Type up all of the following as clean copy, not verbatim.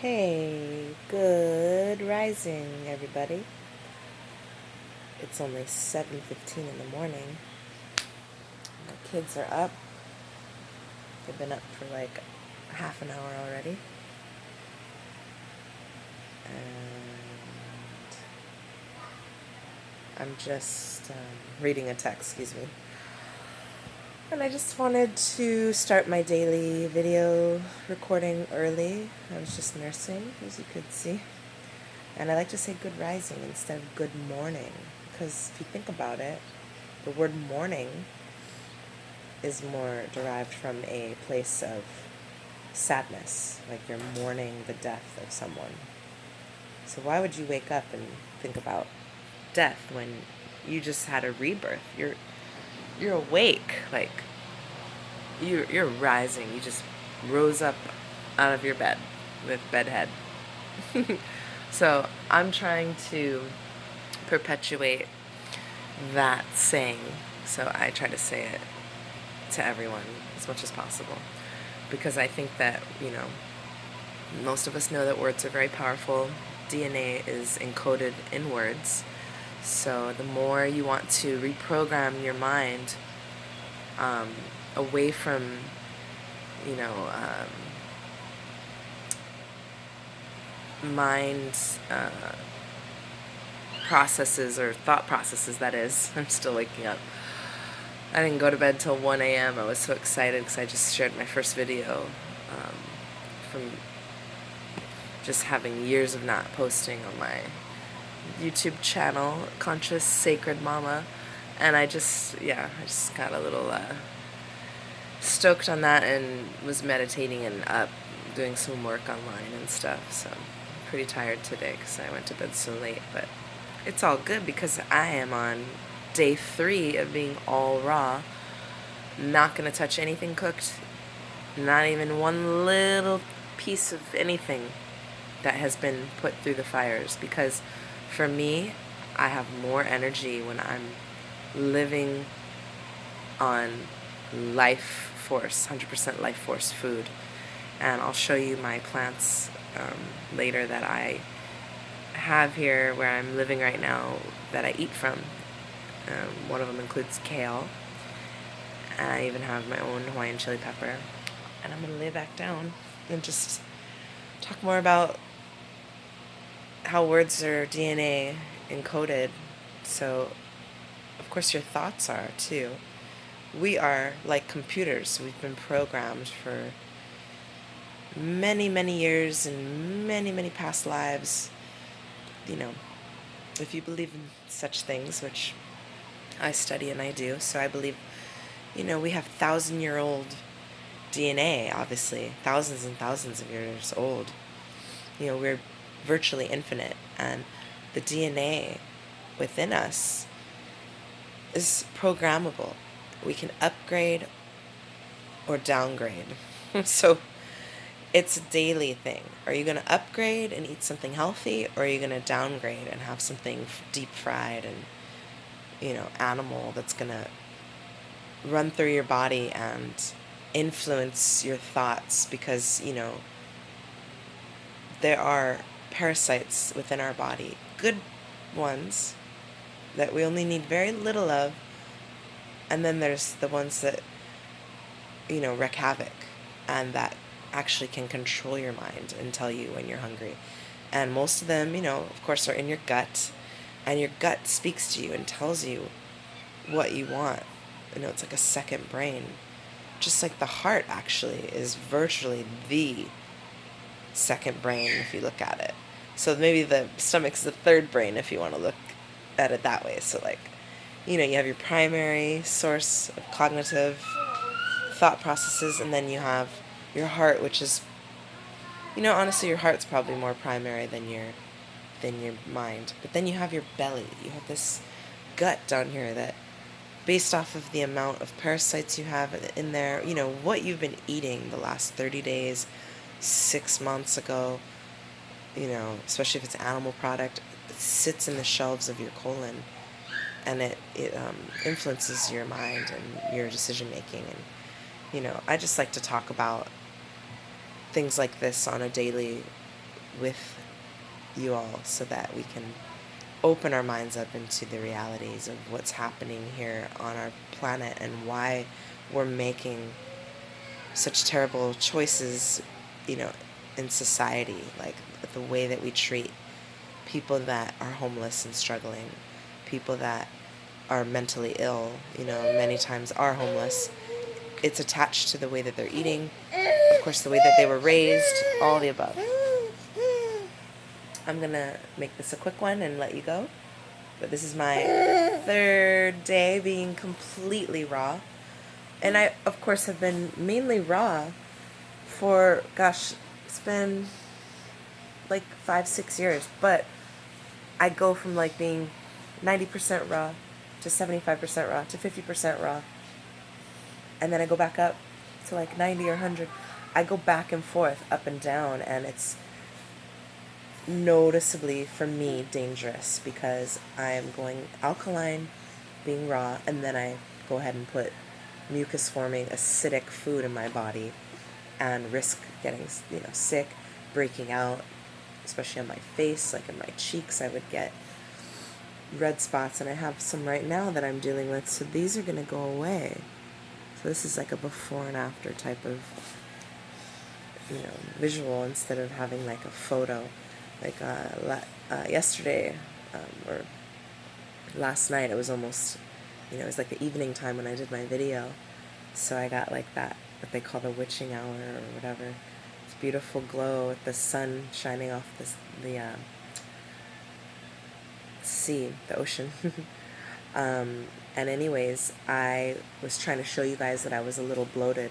Hey, good rising, everybody. It's only 7:15 in the morning. My kids are up. They've been up for like half an hour already. And I'm just reading a text, excuse me. And I just wanted to start my daily video recording early. I was just nursing, as you could see. And I like to say good rising instead of good morning. Because if you think about it, the word morning is more derived from a place of sadness, like you're mourning the death of someone. So why would you wake up and think about death when you just had a rebirth? You're awake, like you're rising. You just rose up out of your bed with bedhead. So I'm trying to perpetuate that saying. So I try to say it to everyone as much as possible, because I think that, most of us know that words are very powerful. DNA is encoded in words. So the more you want to reprogram your mind away from, you know, mind processes or thought processes, that is. I'm still waking up. I didn't go to bed till 1 a.m. I was so excited because I just shared my first video from just having years of not posting on my YouTube channel, Conscious Sacred Mama. And I just got a little stoked on that and was meditating and up doing some work online and stuff. So I'm pretty tired today because I went to bed so late. But it's all good because I am on day 3 of being all raw. Not going to touch anything cooked. Not even one little piece of anything that has been put through the fires, because for me, I have more energy when I'm living on life force, 100% life force food. And I'll show you my plants later that I have here where I'm living right now that I eat from. One of them includes kale, and I even have my own Hawaiian chili pepper. And I'm going to lay back down and just talk more about how words are DNA encoded. So, of course, your thoughts are too. We are like computers. We've been programmed for many, many years and many, many past lives. If you believe in such things, which I study and I do, so I believe, we have 1,000-year-old DNA, obviously, thousands and thousands of years old. We're virtually infinite, and the DNA within us is programmable. We can upgrade or downgrade. So it's a daily thing. Are you going to upgrade and eat something healthy, or are you going to downgrade and have something deep fried and, animal that's going to run through your body and influence your thoughts? Because, there are parasites within our body, good ones that we only need very little of, and then there's the ones that, wreak havoc and that actually can control your mind and tell you when you're hungry. And most of them, of course, are in your gut, and your gut speaks to you and tells you what you want. It's like a second brain. Just like the heart actually is virtually the second brain if you look at it. So maybe the stomach's the third brain if you want to look at it that way. So you have your primary source of cognitive thought processes, and then you have your heart, which is, honestly, your heart's probably more primary than your mind. But then you have your belly. You have this gut down here that, based off of the amount of parasites you have in there, what you've been eating the last 30 days, 6 months ago, especially if it's an animal product, it sits in the shelves of your colon, and it influences your mind and your decision making. And I just like to talk about things like this on a daily with you all so that we can open our minds up into the realities of what's happening here on our planet and why we're making such terrible choices, in society, like the way that we treat people that are homeless and struggling, people that are mentally ill, many times are homeless. It's attached to the way that they're eating, of course, the way that they were raised, all the above. I'm going to make this a quick one and let you go. But this is my third day being completely raw. And I, of course, have been mainly raw for, gosh, it's been like 5-6 years. But I go from like being 90% raw to 75% raw to 50% raw. And then I go back up to like 90 or 100. I go back and forth, up and down, and it's noticeably, for me, dangerous because I'm going alkaline, being raw, and then I go ahead and put mucus-forming, acidic food in my body and risk getting, sick, breaking out, especially on my face, like in my cheeks. I would get red spots, and I have some right now that I'm dealing with, so these are going to go away. So this is like a before and after type of, visual instead of having like a photo. Like yesterday or last night, it was almost, it was like the evening time when I did my video. So I got like that, what they call the witching hour or whatever. It's beautiful glow with the sun shining off the sea, the ocean. And anyways, I was trying to show you guys that I was a little bloated.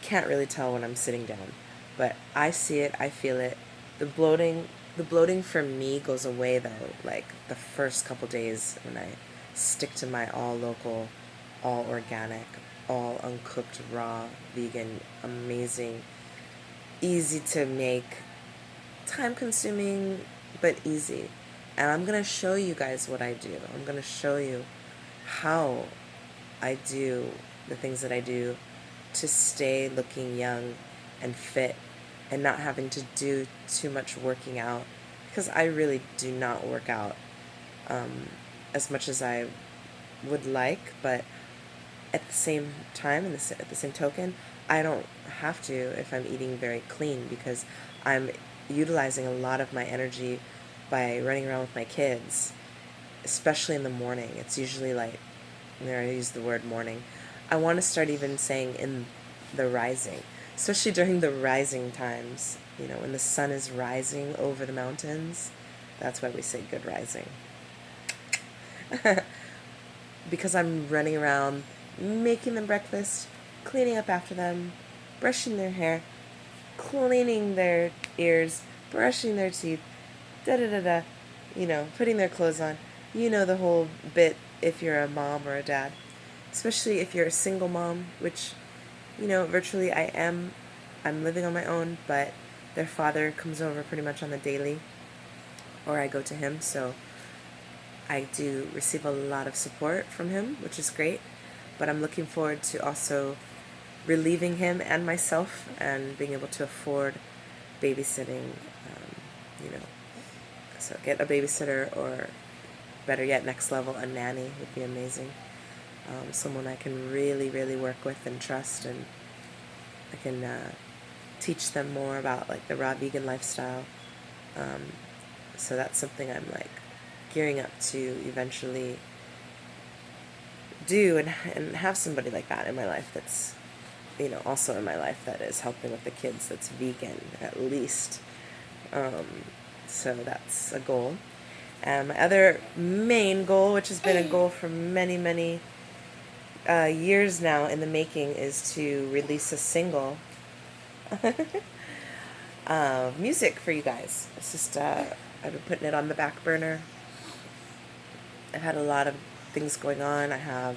Can't really tell when I'm sitting down, but I see it, I feel it. The bloating for me goes away though, like the first couple days when I stick to my all local, all organic, all uncooked, raw, vegan, amazing, easy to make, time consuming, but easy. And I'm going to show you guys what I do. I'm going to show you how I do the things that I do to stay looking young and fit and not having to do too much working out, because I really do not work out as much as I would like, but at the same time, at the same token, I don't have to if I'm eating very clean, because I'm utilizing a lot of my energy by running around with my kids, especially in the morning. It's usually like, there I use the word morning. I want to start even saying in the rising, especially during the rising times, when the sun is rising over the mountains. That's why we say good rising. Because I'm running around, making them breakfast, cleaning up after them, brushing their hair, cleaning their ears, brushing their teeth, da-da-da-da, putting their clothes on. The whole bit if you're a mom or a dad. Especially if you're a single mom, which, virtually I am. I'm living on my own, but their father comes over pretty much on the daily, or I go to him, so I do receive a lot of support from him, which is great, but I'm looking forward to also relieving him and myself and being able to afford babysitting, so get a babysitter, or better yet, next level, a nanny would be amazing. Someone I can really, really work with and trust, and I can teach them more about like the raw vegan lifestyle. So that's something I'm like gearing up to eventually do, and have somebody like that in my life that's, also in my life that is helping with the kids, that's vegan at least. So that's a goal. And my other main goal, which has been a goal for many, many years now in the making, is to release a single music for you guys. It's just, I've been putting it on the back burner. I've had a lot of things going on. I have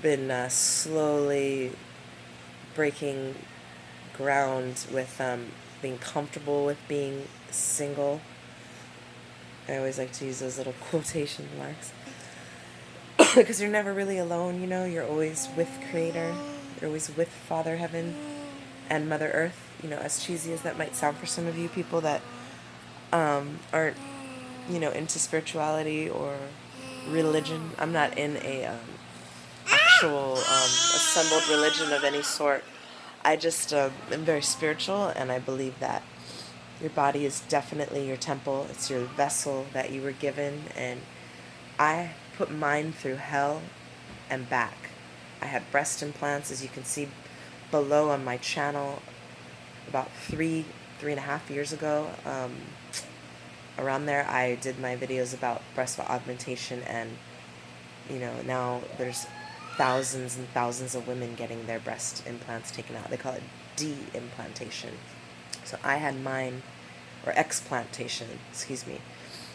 been slowly breaking ground with being comfortable with being single. I always like to use those little quotation marks because you're never really alone, you're always with Creator, you're always with Father Heaven and Mother Earth, you know, as cheesy as that might sound for some of you people that aren't, you know, into spirituality or religion. I'm not in a actual assembled religion of any sort. I just am very spiritual, and I believe that your body is definitely your temple. It's your vessel that you were given, and I put mine through hell and back. I had breast implants, as you can see below on my channel, about 3.5 years ago. Around there, I did my videos about breast augmentation, and you know, now there's thousands and thousands of women getting their breast implants taken out. They call it de-implantation. So I had mine, or explantation, excuse me.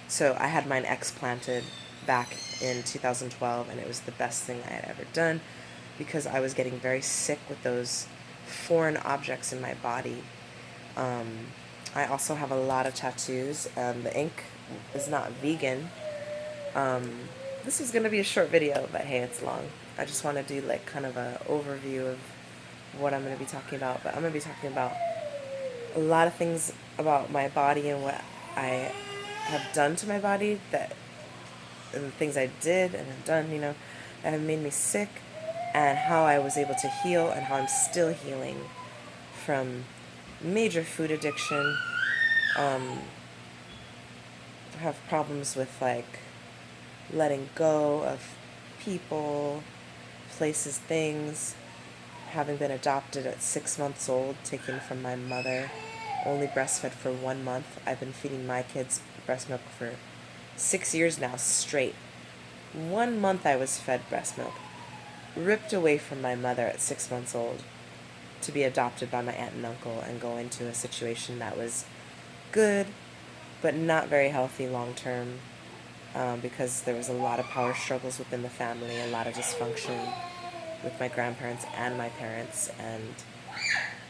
So I had mine explanted back in 2012, and it was the best thing I had ever done because I was getting very sick with those foreign objects in my body. I also have a lot of tattoos. The ink is not vegan. This is going to be a short video, but hey, it's long. I just want to do like kind of an overview of what I'm going to be talking about. But I'm going to be talking about a lot of things about my body and what I have done to my body, and the things I did and have done, you know, that have made me sick, and how I was able to heal, and how I'm still healing from major food addiction. I have problems with like letting go of people, places, things. Having been adopted at 6 months old, taken from my mother, only breastfed for 1 month. I've been feeding my kids breast milk for 6 years now straight. 1 month I was fed breast milk. Ripped away from my mother at 6 months old to be adopted by my aunt and uncle and go into a situation that was good but not very healthy long term, because there was a lot of power struggles within the family, a lot of dysfunction with my grandparents and my parents, and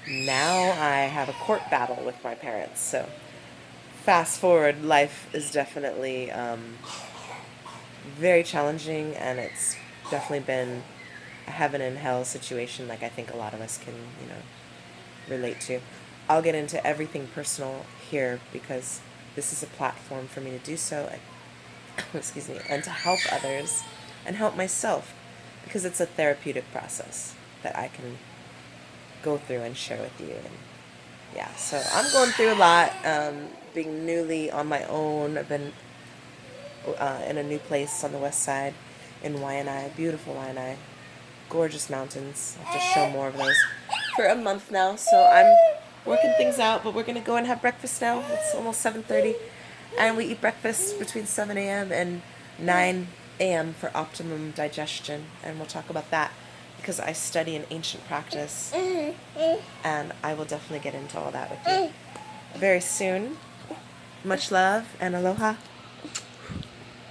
now I have a court battle with my parents. So fast forward, life is definitely very challenging, and it's definitely been a heaven and hell situation, like I think a lot of us can, you know, relate to. I'll get into everything personal here because this is a platform for me to do so, and, excuse me, and to help others and help myself, because it's a therapeutic process that I can go through and share with you. And yeah, so I'm going through a lot, being newly on my own. I've been in a new place on the west side in Waianae, beautiful Waianae, gorgeous mountains. I have to show more of those for a month now, so I'm working things out, but we're going to go and have breakfast now. It's almost 7:30, and we eat breakfast between 7 a.m. and 9 a.m. for optimum digestion, and we'll talk about that because I study an ancient practice, and I will definitely get into all that with you very soon. Much love and aloha.